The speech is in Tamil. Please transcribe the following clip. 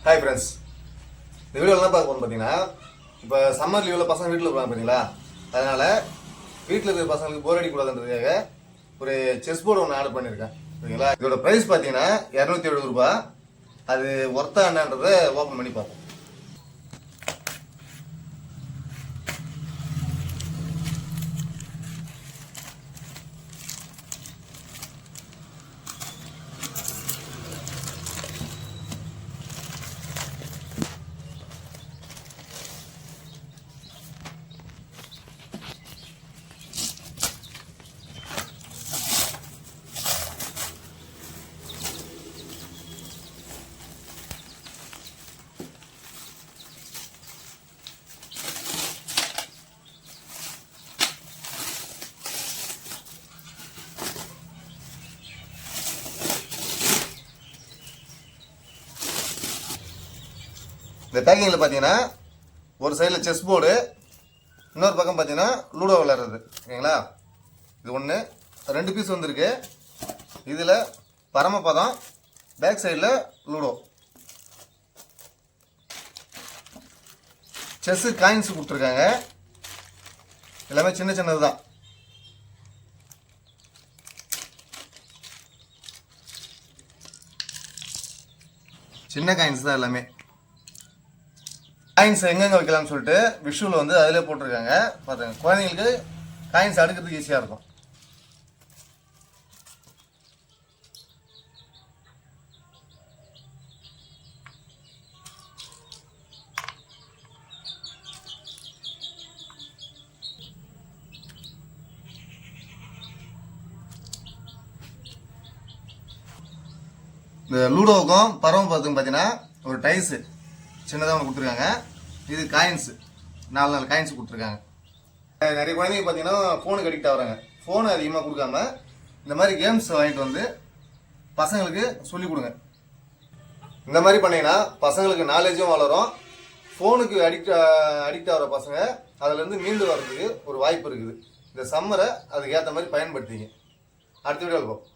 ஹாய் ஃப்ரெண்ட்ஸ், இந்த வீடியோ என்ன பார்க்க போகணும் பார்த்தீங்கன்னா, இப்போ சம்மர் லீவில் பசங்க வீட்டில் இருப்பாங்க பார்த்தீங்களா, அதனால் வீட்டில் இருக்கிற பசங்களுக்கு போர் அடிக்கூடாதுன்றதுக்காக ஒரு செஸ் போர்டு ஒன்று ஆர்டர் பண்ணியிருக்கேன். ஓகேங்களா, இதோட ப்ரைஸ் பார்த்தீங்கன்னா 270 ரூபா. அது ஒர்த்தா என்னன்றதை ஓப்பன் பண்ணி பார்ப்போம். இந்த பேக்கிங்கில் பார்த்தீங்கன்னா ஒரு சைடில் செஸ் போர்டு, இன்னொரு பக்கம் பார்த்தீங்கன்னா லூடோ விளையாடுறது. ஓகேங்களா, இது ஒன்று 2 பீஸ் வந்திருக்கு. இதில் பரமபதம், பேக் சைடில் லூடோ. செஸ்ஸு காயின்ஸ் கொடுத்துருக்காங்க. எல்லாமே சின்ன சின்னது தான். சின்ன காயின்ஸ் தான் எல்லாமே. காயின்ஸ் எங்கெங்கே வைக்கலாம்னு சொல்லிட்டு விஷுவல் வந்து அதிலே போட்டிருக்காங்க. பார்த்துங்க, குழந்தைங்களுக்கு காயின்ஸ் அடுக்கிறதுக்கு ஈஸியாக இருக்கும். இந்த லூடோவுக்கும் பரமபதத்துக்கும் பார்த்தீங்கன்னா ஒரு டைஸு சின்னதாக ஒன்று கொடுத்துருக்காங்க. இது காயின்ஸு 4 காயின்ஸ் கொடுத்துருக்காங்க. நிறைய குழந்தைங்க பார்த்தீங்கன்னா ஃபோனுக்கு அடிக்ட் ஆகிறாங்க. ஃபோனு அதிகமாக கொடுக்காம இந்த மாதிரி கேம்ஸ் வாங்கிட்டு வந்து பசங்களுக்கு சொல்லிக் கொடுங்க. இந்த மாதிரி பண்ணிங்கன்னா பசங்களுக்கு நாலேஜும் வளரும். ஃபோனுக்கு அடிக்ட் ஆகிற பசங்க அதிலேருந்து மீண்டு வர்றதுக்கு ஒரு வாய்ப்பு இருக்குது. இந்த சம்மரை அதுக்கு ஏற்ற மாதிரி பயன்படுத்திங்க. அடுத்த வீடியோவில் பார்ப்போம்.